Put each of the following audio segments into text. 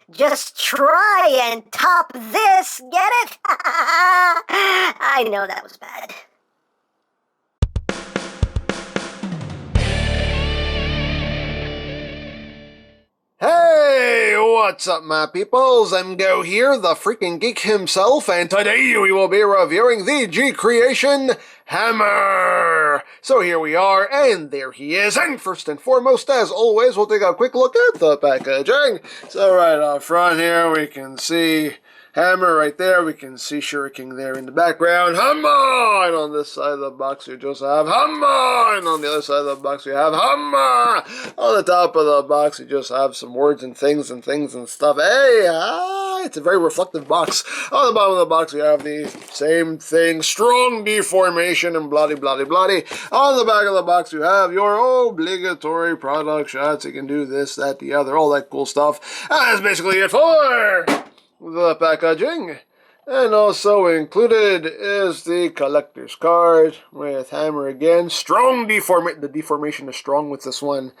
Just try and top this, get it? I know that was bad. Hey, what's up, my peoples? EmGo here, the freaking geek himself, and today we will be reviewing the GCreation hammer. So here we are, and there he is. And first and foremost, as always, we'll take a quick look at the packaging. So right up front here, we can see hammer right there. We can see Shuriken there in the background. Hammer! And on this side of the box, you just have hammer! And on the other side of the box, you have hammer! On the top of the box, you just have some words and things and stuff. Hey, it's a very reflective box. On the bottom of the box, you have the same thing. Strong deformation and bloody. On the back of the box, you have your obligatory product shots. You can do this, that, the other, all that cool stuff. And that's basically it for the packaging. And also included is the collector's card with hammer again. Strong the deformation is strong with this one.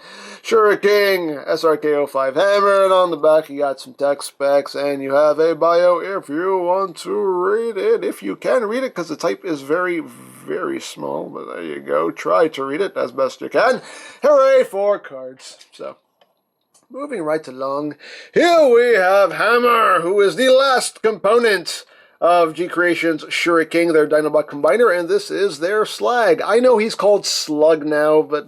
Shuriken SRK05 hammer, and on the back you got some tech specs, and you have a bio if you want to read it. If you can read it, because the type is very, very small, but there you go. Try to read it as best you can. Hooray for cards. So, moving right along, here we have Hammer, who is the last component of GCreation's Shuriken, their Dinobot combiner, and this is their Slag. I know he's called Slug now, but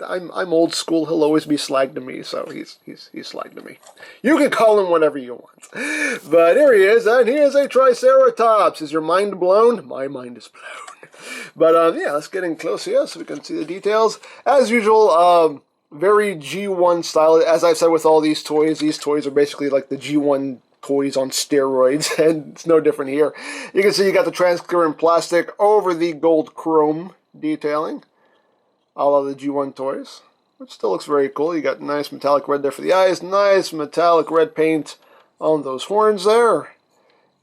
I'm old school. He'll always be Slag to me, so he's Slag to me. You can call him whatever you want. But here he is, and he is a Triceratops. Is your mind blown? My mind is blown. But yeah, let's get in close here so we can see the details. As usual, very G1 style. As I've said with all these toys are basically like the G1 toys on steroids, and it's no different here. You can see you got the transparent plastic over the gold chrome detailing, all of the G1 toys, which still looks very cool. You got nice metallic red there for the eyes, nice metallic red paint on those horns there.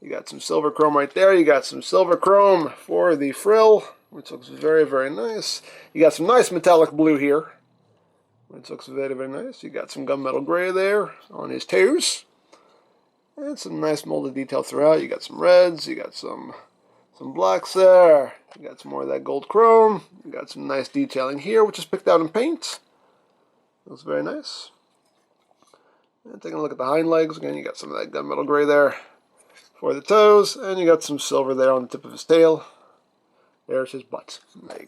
You got some silver chrome right there. You got some silver chrome for the frill, which looks very, very nice. You got some nice metallic blue here, which looks very, very nice. You got some gunmetal gray there on his toes. And some nice molded detail throughout. You got some reds, you got some blacks there. You got some more of that gold chrome. You got some nice detailing here, which is picked out in paint. Looks very nice. And taking a look at the hind legs, again, you got some of that gunmetal gray there for the toes, and you got some silver there on the tip of his tail. There's his butt. There you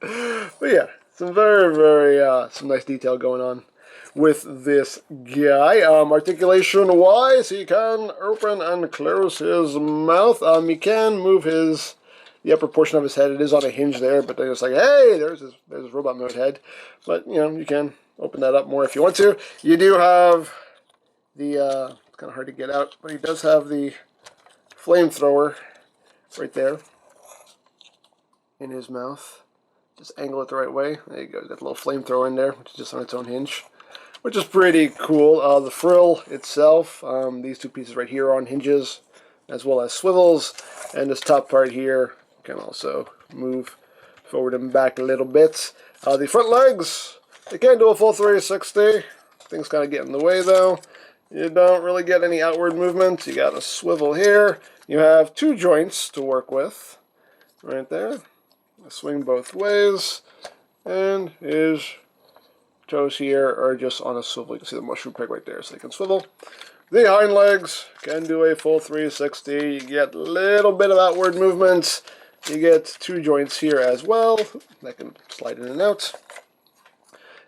go. But yeah, some very, very, some nice detail going on with this guy. Articulation-wise, he can open and close his mouth. He can move the upper portion of his head. It is on a hinge there, but then it's like, hey, there's his robot mode head. But, you know, you can open that up more if you want to. You do have the, it's kind of hard to get out, but he does have the flamethrower right there in his mouth. Just angle it the right way. There you go. Got a little flamethrower in there, which is just on its own hinge, which is pretty cool. The frill itself, these two pieces right here are on hinges, as well as swivels, and this top part here can also move forward and back a little bit. The front legs, they can do a full 360. Things kind of get in the way though. You don't really get any outward movement. You got a swivel here. You have two joints to work with right there. Swing both ways, and his toes here are just on a swivel. You can see the mushroom peg right there, so they can swivel. The hind legs can do a full 360. You get a little bit of outward movement. You get two joints here as well that can slide in and out.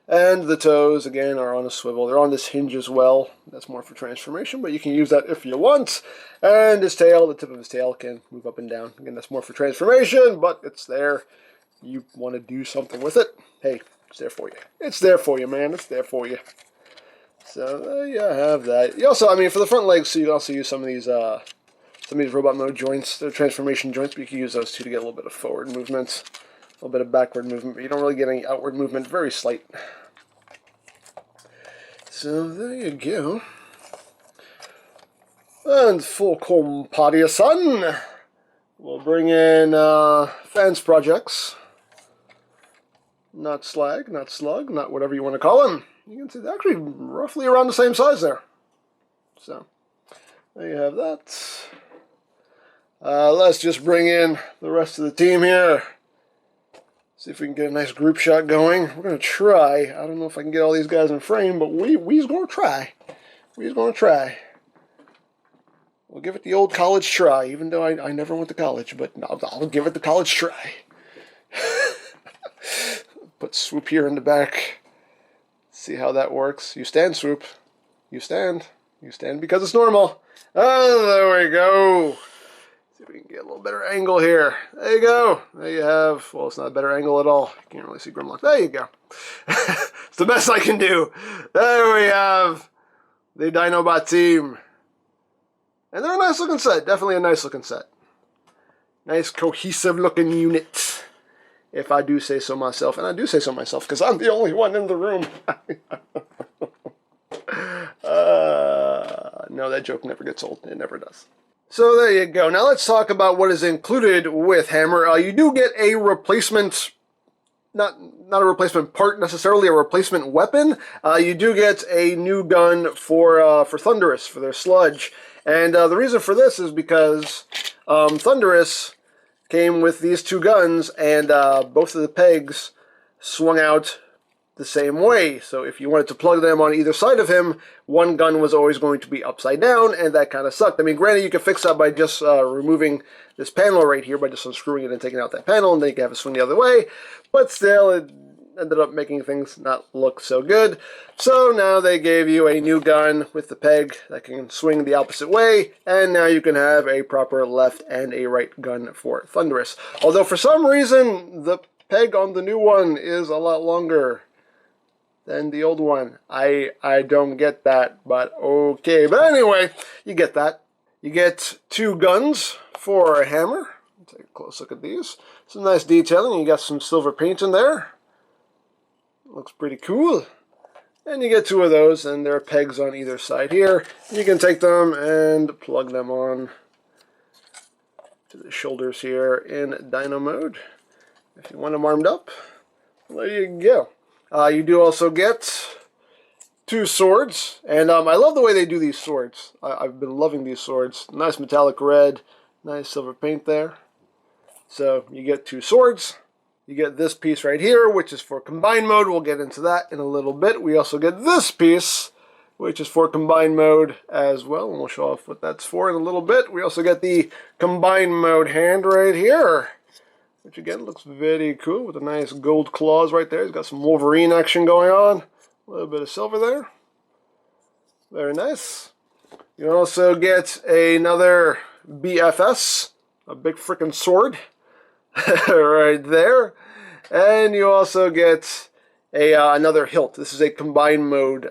And the toes, again, are on a swivel. They're on this hinge as well. That's more for transformation, but you can use that if you want. And his tail, the tip of his tail, can move up and down. Again, that's more for transformation, but it's there. You want to do something with it, hey, it's there for you. It's there for you, man. It's there for you. So there you have that. You also, I mean, for the front legs, so you can also use some of these robot mode joints, the transformation joints, but you can use those too to get a little bit of forward movement, a little bit of backward movement, but you don't really get any outward movement, very slight. So there you go. And for comparison, we'll bring in fans projects. Not Slag, not Slug, not whatever you want to call him. You can see they're actually roughly around the same size there. So, there you have that. Let's just bring in the rest of the team here. See if we can get a nice group shot going. We're going to try. I don't know if I can get all these guys in frame, but we's going to try. We's going to try. We'll give it the old college try, even though I never went to college, but I'll give it the college try. Put Swoop here in the back. See how that works. You stand, Swoop. You stand. You stand because it's normal. Oh, there we go. See if we can get a little better angle here. There you go. There you have, well, it's not a better angle at all. You can't really see Grimlock. There you go. It's the best I can do. There we have the Dinobot team. And they're a nice looking set. Definitely a nice looking set. Nice cohesive looking unit. If I do say so myself. And I do say so myself because I'm the only one in the room. No, that joke never gets old. It never does. So there you go. Now let's talk about what is included with Hammer. You do get a replacement, not a replacement part necessarily, a replacement weapon. You do get a new gun for Thunderous, for their sludge. And the reason for this is because Thunderous came with these two guns, and both of the pegs swung out the same way. So if you wanted to plug them on either side of him, one gun was always going to be upside down, and that kind of sucked. I mean, granted, you could fix that by just removing this panel right here, by just unscrewing it and taking out that panel, and then you can have it swing the other way. But still, it ended up making things not look so good. So now they gave you a new gun with the peg that can swing the opposite way, and now you can have a proper left and a right gun for Thunderous. Although for some reason, the peg on the new one is a lot longer than the old one. I don't get that, but okay. But anyway, you get that. You get two guns for a hammer. Take a close look at these. Some nice detailing. You got some silver paint in there. Looks pretty cool. And you get two of those, and there are pegs on either side here. You can take them and plug them on to the shoulders here in Dino mode. If you want them armed up, there you go. You do also get two swords, and I love the way they do these swords. I've been loving these swords. Nice metallic red, nice silver paint there. So you get two swords. You get this piece right here, which is for combined mode. We'll get into that in a little bit. We also get this piece, which is for combined mode as well, and we'll show off what that's for in a little bit. We also get the combined mode hand right here, which again looks very cool with the nice gold claws right there. He's got some Wolverine action going on. A little bit of silver there. Very nice. You also get another BFS, a big freaking sword right there. And you also get another hilt. This is a combined mode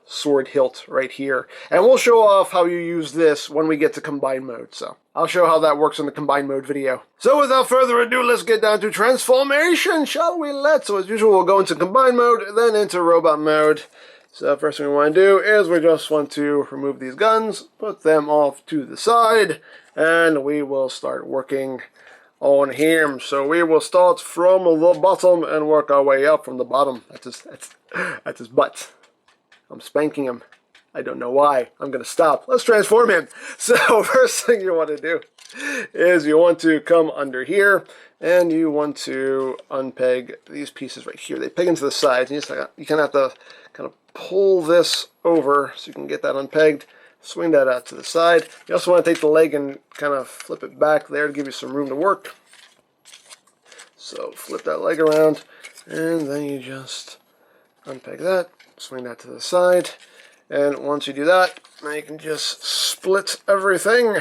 sword hilt right here. And we'll show off how you use this when we get to combined mode. So I'll show how that works in the combined mode video. So without further ado, let's get down to transformation, shall we? So as usual, we'll go into combined mode, then into robot mode. So first thing we want to do is we just want to remove these guns, put them off to the side, and we will start working on him. So we will start from the bottom and work our way up from the bottom. That's his butt. I'm spanking him. I don't know why. I'm going to stop. Let's transform him. So first thing you want to do is you want to come under here and you want to unpeg these pieces right here. They peg into the sides. You kind of have to kind of pull this over so you can get that unpegged. Swing that out to the side. You also want to take the leg and kind of flip it back there to give you some room to work. So flip that leg around, and then you just unpeg that, swing that to the side, and once you do that, now you can just split everything,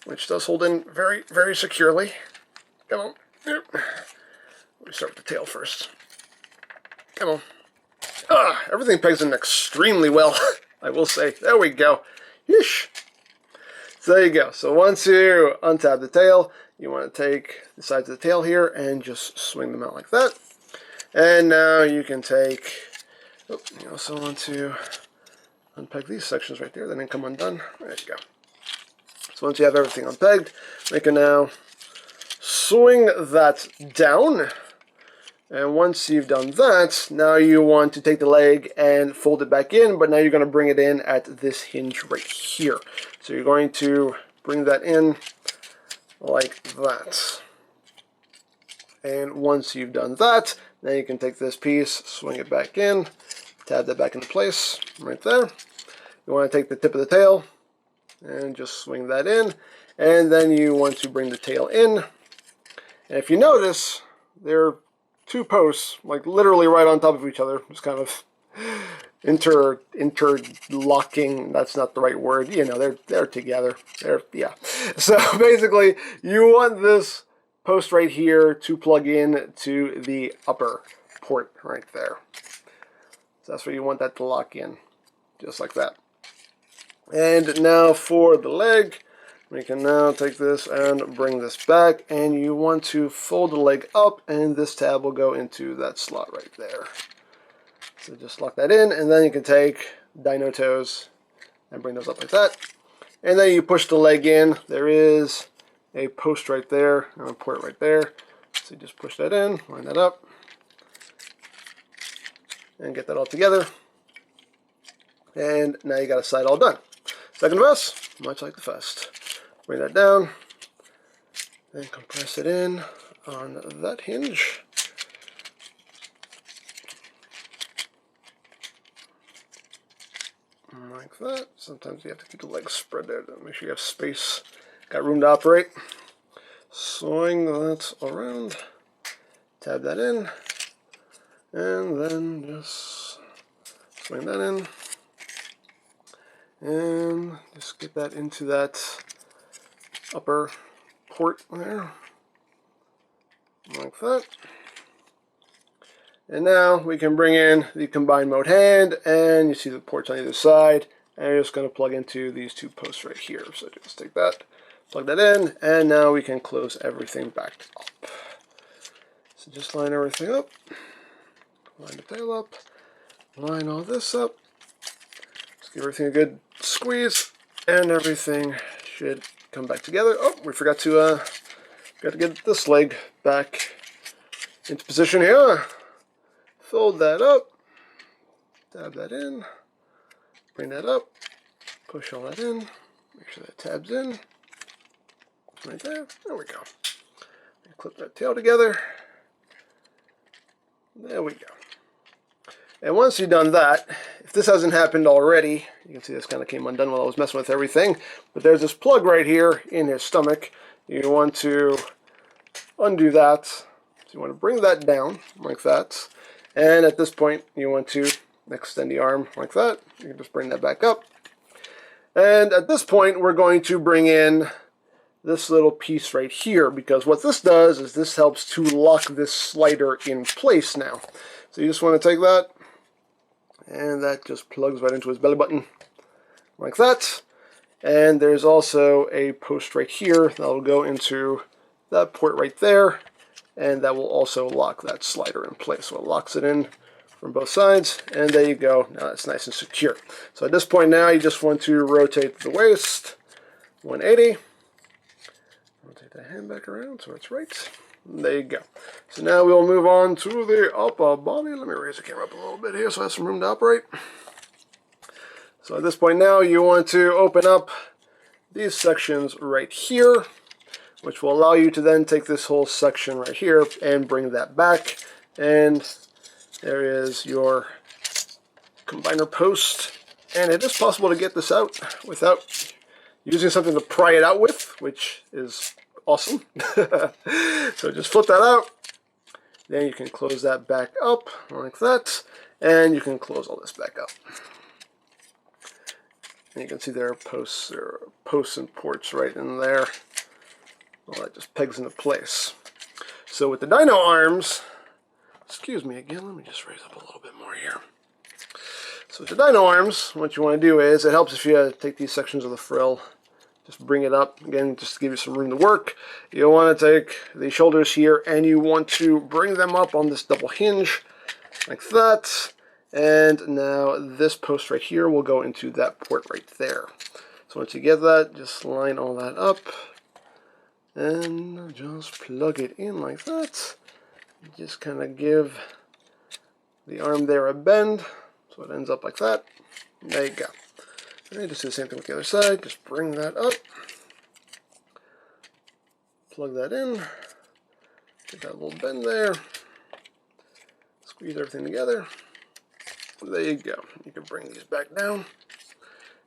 which does hold in very, very securely. Come on. Yep. Let me start with the tail first. Come on. Everything pegs in extremely well. I will say. There we go. Yeesh. So there you go. So once you untap the tail, you want to take the sides of the tail here and just swing them out like that. And now you can take, you also want to unpeg these sections right there, then they come undone. There you go. So once you have everything unpegged, we can now swing that down And once you've done that, now you want to take the leg and fold it back in, but now you're going to bring it in at this hinge right here. So you're going to bring that in like that. And once you've done that, then you can take this piece, swing it back in, tab that back into place right there. You want to take the tip of the tail and just swing that in, and then you want to bring the tail in. And if you notice, they're two posts, like literally right on top of each other, just kind of interlocking. That's not the right word. You know, they're together. Yeah. So basically, you want this post right here to plug in to the upper port right there. So that's where you want that to lock in, just like that. And now for the leg, we can now take this and bring this back, and you want to fold the leg up, and this tab will go into that slot right there. So just lock that in, and then you can take dino toes and bring those up like that. And then you push the leg in. There is a post right there, and a port right there. So you just push that in, line that up, and get that all together. And now you got a side all done. Second best, much like the first. Bring that down, and compress it in on that hinge. Like that. Sometimes you have to keep the legs spread there to make sure you have space. Got room to operate. Swing that around. Tab that in. And then just swing that in. And just get that into that upper port there. Like that. And now we can bring in the combined mode hand, and you see the ports on either side, and you're just going to plug into these two posts right here. So just take that, plug that in, and now we can close everything back up. So just line everything up, line the tail up, line all this up, just give everything a good squeeze, and everything should come back together. Oh, we forgot to get this leg back into position here. Fold that up, tab that in, bring that up, push all that in, make sure that tabs in, right there, there we go. Clip that tail together, there we go. And once you've done that, if this hasn't happened already, you can see this kind of came undone while I was messing with everything, but there's this plug right here in his stomach. You want to undo that, so you want to bring that down like that. And at this point, you want to extend the arm like that. You can just bring that back up. And at this point, we're going to bring in this little piece right here, because what this does is this helps to lock this slider in place now. So you just want to take that, and that just plugs right into his belly button like that. And there's also a post right here that will go into that port right there. And that will also lock that slider in place. So it locks it in from both sides, and there you go. Now it's nice and secure. So at this point now, you just want to rotate the waist 180. Rotate the hand back around so it's right. And there you go. So now we'll move on to the upper body. Let me raise the camera up a little bit here so I have some room to operate. So at this point now, you want to open up these sections right here, which will allow you to then take this whole section right here and bring that back. And there is your combiner post. And it is possible to get this out without using something to pry it out with, which is awesome. So just flip that out. Then you can close that back up like that. And you can close all this back up. And you can see there are posts and ports right in there. Well, that just pegs into place. So with the dino arms, excuse me again, let me just raise up a little bit more here. So with the dino arms, what you want to do is, it helps if you take these sections of the frill, just bring it up, again, just to give you some room to work. You want to take the shoulders here, and you want to bring them up on this double hinge, like that. And now this post right here will go into that port right there. So once you get that, just line all that up. And just plug it in like that. just kind of give the arm there a bend, so it ends up like that. There you go. And just do the same thing with the other side. Just bring that up, plug that in, get that little bend there, squeeze everything together. There you go. You can bring these back down.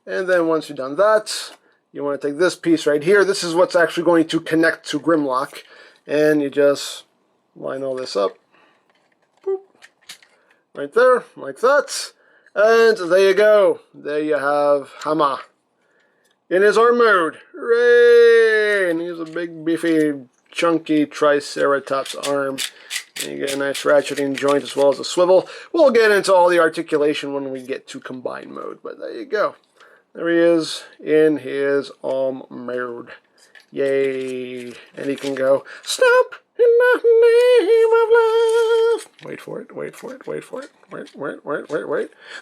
And then once you've done that, you want to take this piece right here. This is what's actually going to connect to Grimlock. And you just line all this up. Boop. Right there, like that. And there you go. There you have Hammer in his arm mode. Hooray! And he's a big, beefy, chunky Triceratops arm. And you get a nice ratcheting joint as well as a swivel. We'll get into all the articulation when we get to combine mode, but there you go. There he is in his arm mode. Yay! And he can go, stop in the name of love. Wait for it, wait for it, wait for it. Wait.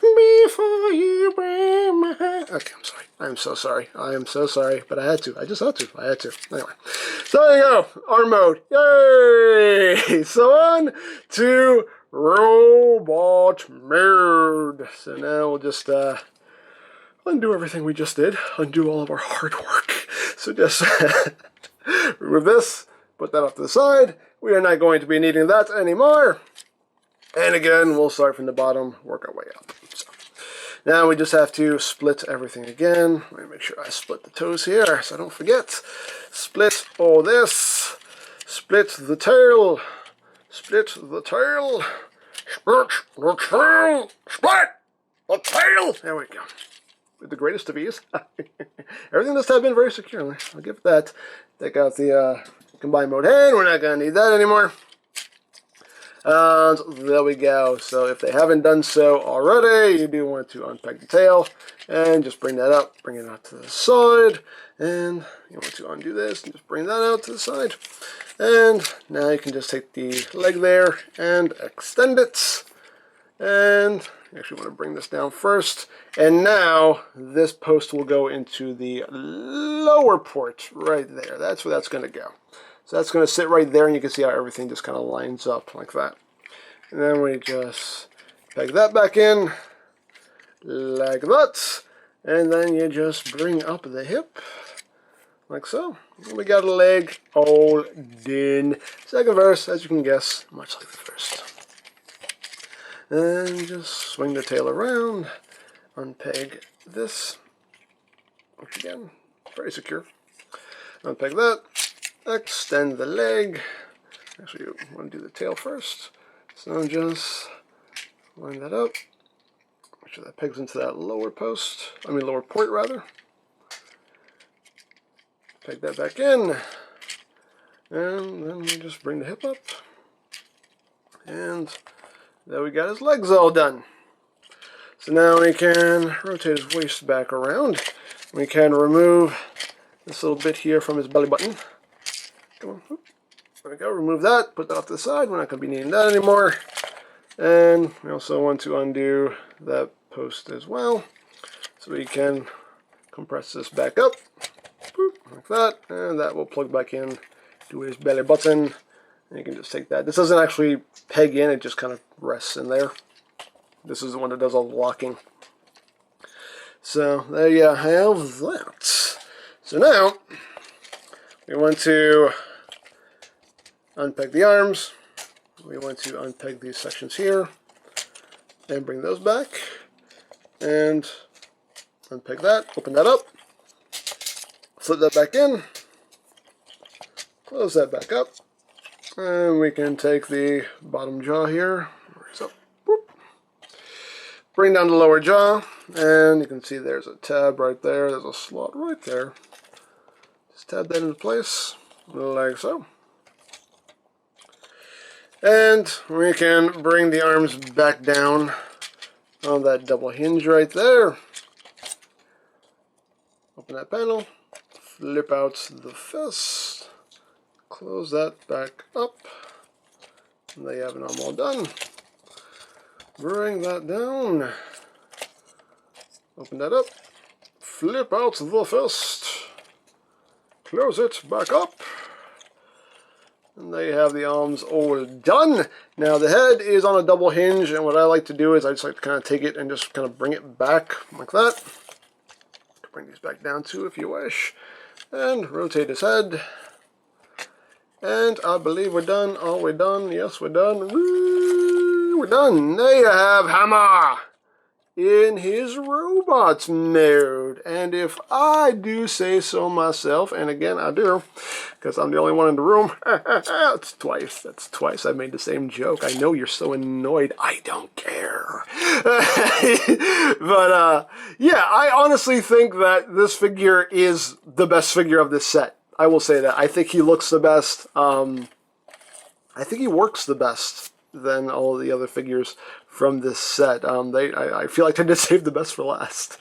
Before you break my heart. Okay, I'm sorry. I'm so sorry. I am so sorry. But I had to. I just had to. I had to. Anyway. So there you go. Arm mode. Yay! So on to robot mode. So now we'll just undo everything we just did. Undo all of our hard work. So just remove this. Put that off to the side. We are not going to be needing that anymore. And again, we'll start from the bottom, work our way up. So now we just have to split everything again. Let me make sure I split the toes here so I don't forget. Split all this. Split the tail. Split the tail. Split the tail. Split the tail. There we go. With the greatest of ease. Everything must have been very secure. I'll give that. Take out the combine mode hand. We're not going to need that anymore. And there we go. So if they haven't done so already, you do want to unpeg the tail and just bring that up, bring it out to the side, and you want to undo this and just bring that out to the side. And now you can just take the leg there and extend it. And you actually want to bring this down first. And now this post will go into the lower port right there. That's where that's going to go. So that's going to sit right there, and you can see how everything just kind of lines up like that. And then we just peg that back in, like that. And then you just bring up the hip, like so. And we got a leg all done. Second verse, as you can guess, much like the first. And just swing the tail around, unpeg this, which again, very secure. Unpeg that. Extend the leg. Actually, you want to do the tail first. So just line that up. Make sure that pegs into that lower post. I mean lower port rather. Peg that back in. And then we just bring the hip up. And there we got his legs all done. So now we can rotate his waist back around. We can remove this little bit here from his belly button. Come on. There we go. Remove that. Put that off to the side. We're not going to be needing that anymore. And we also want to undo that post as well. So we can compress this back up. Boop, like that. And that will plug back in to his belly button. And you can just take that. This doesn't actually peg in. It just kind of rests in there. This is the one that does all the locking. So there you have that. So now we want to unpeg the arms. We want to unpeg these sections here and bring those back and unpeg that, open that up, flip that back in, close that back up, and we can take the bottom jaw here, raise up, whoop, bring down the lower jaw, and you can see there's a tab right there, there's a slot right there. Just tab that into place like so. And we can bring the arms back down on that double hinge right there. Open that panel, flip out the fist, close that back up, and there you have an arm all done. Bring that down, open that up, flip out the fist, close it back up, And there you have the arms all done. Now the head is on a double hinge, and what I like to do is I just like to kind of take it and just kind of bring it back like that. Bring these back down too if you wish. And rotate his head. And I believe we're done. Are we done? Yes, we're done. Woo! We're done. There you have Hammer in his robot mode. And if I do say so myself, and again I do, because I'm the only one in the room. That's twice. That's twice I made the same joke. I know you're so annoyed. I don't care. But yeah, I honestly think that this figure is the best figure of this set. I will say that. I think he looks the best. I think he works the best than all the other figures from this set. I feel like they did save the best for last.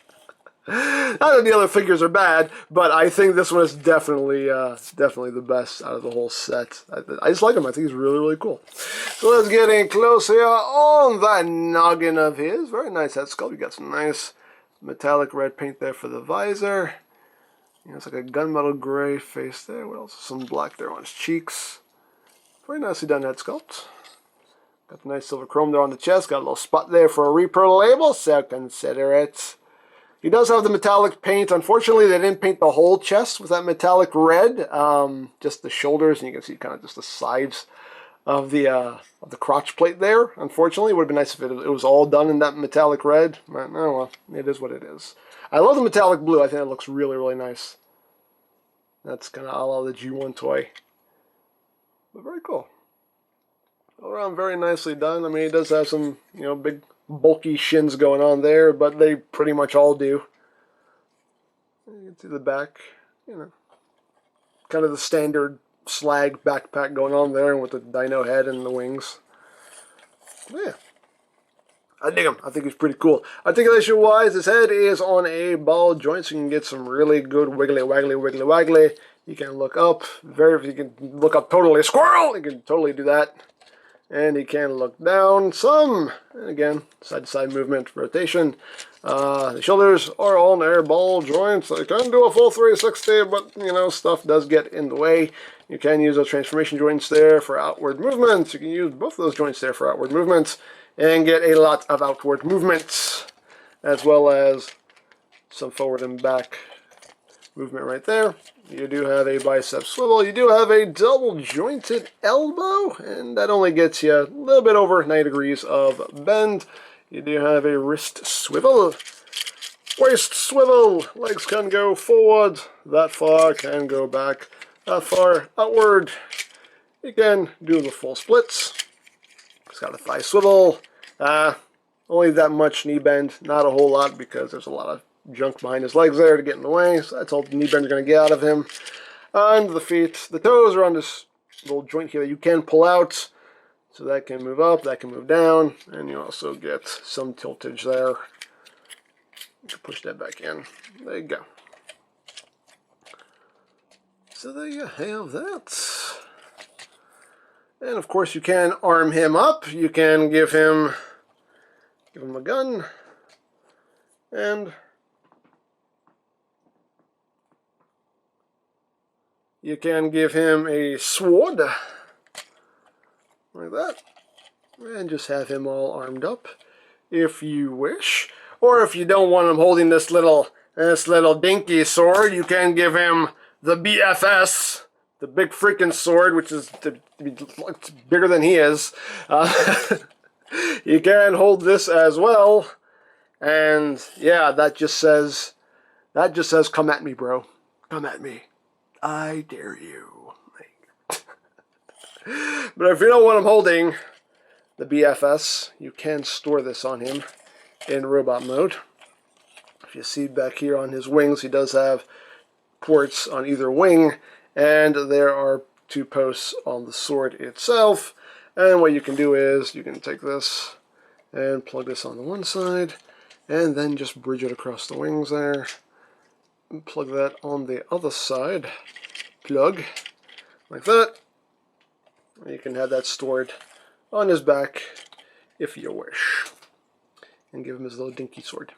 Not that the other figures are bad, but I think this one is definitely the best out of the whole set. I just like him. I think he's really, really cool. So let's get in close here on that noggin of his. Very nice head sculpt. You got some nice metallic red paint there for the visor. You know, it's like a gunmetal gray face there. What else? Some black there on his cheeks. Very nicely done head sculpt. Got the nice silver chrome there on the chest. Got a little spot there for a repro label, so consider it. He does have the metallic paint. Unfortunately, they didn't paint the whole chest with that metallic red. Just the shoulders, and you can see kind of just the sides of the crotch plate there. Unfortunately, it would have been nice if it was all done in that metallic red. But, oh well, it is what it is. I love the metallic blue. I think it looks really, really nice. That's kind of a la the G1 toy. But very cool. All around very nicely done. I mean, it does have some, you know, big bulky shins going on there, but they pretty much all do. You can see the back, you know, kind of the standard Slag backpack going on there with the dino head and the wings. Yeah. I dig him. I think he's pretty cool. Articulation-wise, his head is on a ball joint, so you can get some really good wiggly, waggly, wiggly, waggly. You can look up. You can look up totally squirrel. You can totally do that. And he can look down some. And again, side-to-side movement, rotation. The shoulders are on air ball joints. They can do a full 360, but, you know, stuff does get in the way. You can use those transformation joints there for outward movements. You can use both of those joints there for outward movements and get a lot of outward movements, as well as some forward and back movement right there. You do have a bicep swivel. You do have a double jointed elbow, and that only gets you a little bit over 90 degrees of bend. You do have a wrist swivel, waist swivel. Legs can go forward that far, can go back that far outward. You can do the full splits. It's got a thigh swivel. Only that much knee bend, not a whole lot because there's a lot of junk behind his legs there to get in the way, so that's all the knee bend is going to get out of him. And the feet, the toes are on this little joint here that you can pull out, so that can move up, that can move down, and you also get some tiltage there. You can push that back in. There you go. So there you have that. And of course you can arm him up. You can give him a gun, and you can give him a sword, like that, and just have him all armed up, if you wish. Or if you don't want him holding this little dinky sword, you can give him the BFS, the big freaking sword, which is bigger than he is. You can hold this as well, and yeah, that just says, come at me, bro. Come at me. I dare you. But if you don't want him holding the BFS, you can store this on him in robot mode. If you see back here on his wings, he does have ports on either wing, and there are 2 posts on the sword itself. And what you can do is you can take this and plug this on the one side, and then just bridge it across the wings there, and plug that on the other side. Plug like that. You can have that stored on his back if you wish, and give him his little dinky sword.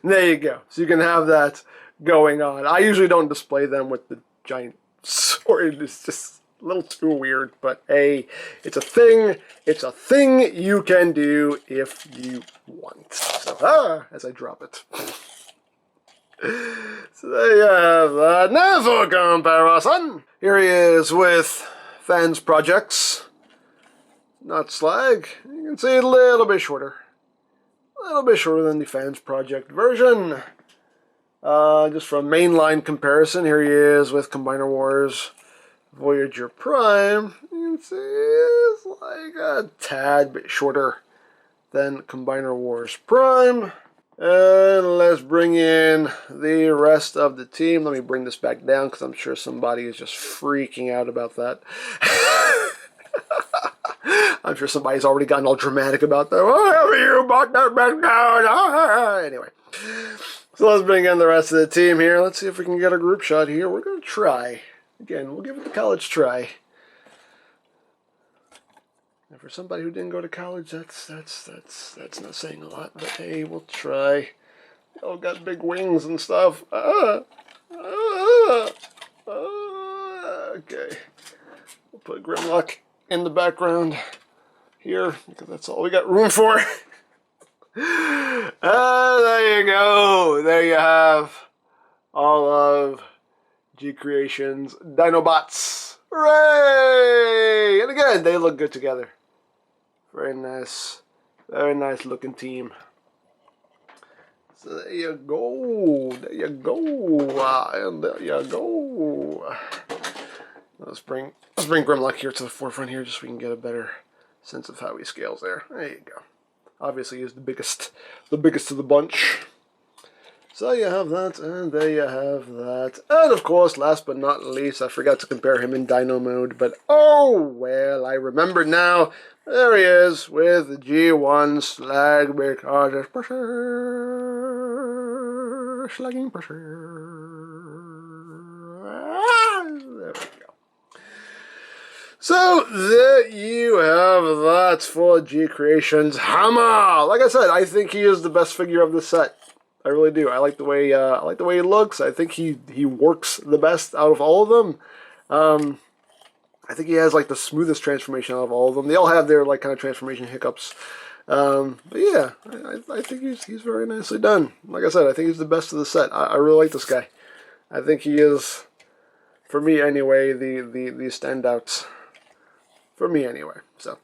There you go. So you can have that going on. I usually don't display them with the giant sword. It's just, A little too weird, but hey, it's a thing. It's a thing you can do if you want. So, as I drop it. So there you have that. Now for comparison. Here he is with Fans Projects. Not Slag. You can see a little bit shorter. A little bit shorter than the Fans Project version. Just from mainline comparison, here he is with Combiner Wars Voyager Prime. You can see it's like a tad bit shorter than Combiner Wars Prime. And let's bring in the rest of the team. Let me bring this back down because I'm sure somebody is just freaking out about that. I'm sure somebody's already gotten all dramatic about that. Why have you brought that back down? Anyway. So let's bring in the rest of the team here. Let's see if we can get a group shot here. We're going to try. Again, we'll give it the college try. And for somebody who didn't go to college, that's not saying a lot. But hey, we'll try. They all got big wings and stuff. Okay. We'll put Grimlock in the background here because that's all we got room for. There you go. There you have all of GCreation's Dinobots. Hooray! And again, they look good together. Very nice looking team. So there you go. There you go. And there you go. Let's bring Grimlock here to the forefront here, just so we can get a better sense of how he scales there. There you go. Obviously, he's the biggest of the bunch. So you have that, and there you have that. And of course, last but not least, I forgot to compare him in Dino mode, but oh well, I remember now. There he is with the G1 Slag because it's pressure, slugging pressure. There we go. So there you have that for GCreation's Hammer. Like I said, I think he is the best figure of the set. I really do. I like the way he looks. I think he works the best out of all of them. I think he has like the smoothest transformation out of all of them. They all have their like kind of transformation hiccups. But yeah, I think he's very nicely done. Like I said, I think he's the best of the set. I really like this guy. I think he is, for me anyway, the standouts. For me anyway. So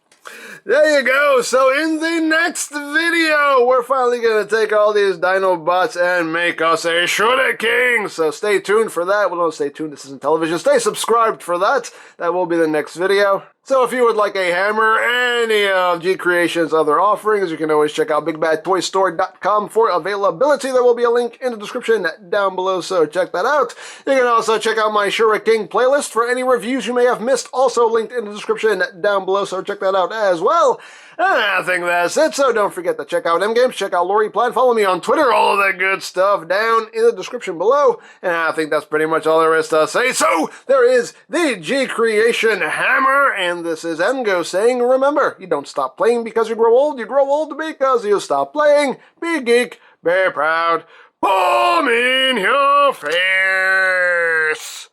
there you go. So in the next video, we're finally going to take all these Dinobots and make us a Shooter King. So stay tuned for that. Well, don't stay tuned. This isn't television. Stay subscribed for that. That will be the next video. So if you would like a hammer, any of GCreation's other offerings, you can always check out BigBadToyStore.com for availability. There will be a link in the description down below, so check that out. You can also check out my Shooter King playlist for any reviews you may have missed, also linked in the description down below, so check that out as well. And I think that's it, so don't forget to check out EmGo's, check out Lori Plan, follow me on Twitter, all of that good stuff down in the description below. And I think that's pretty much all there is to say. So there is the GCreation Hammer, and this is EmGo saying, remember, you don't stop playing because you grow old because you stop playing. Be geek, be proud, palm in your face.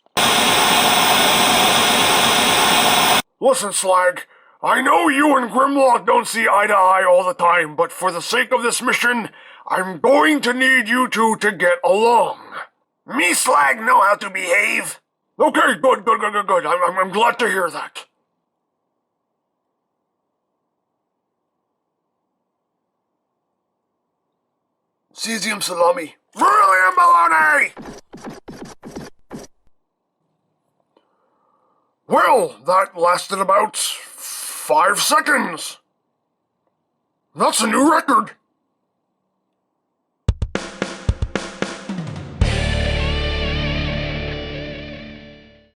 Listen, Slag. I know you and Grimlock don't see eye to eye all the time, but for the sake of this mission, I'm going to need you two to get along. Me, Slag, know how to behave. Okay, good. I'm glad to hear that. Cesium salami. Brilliant bologna! Well, that lasted about 5 seconds. That's a new record.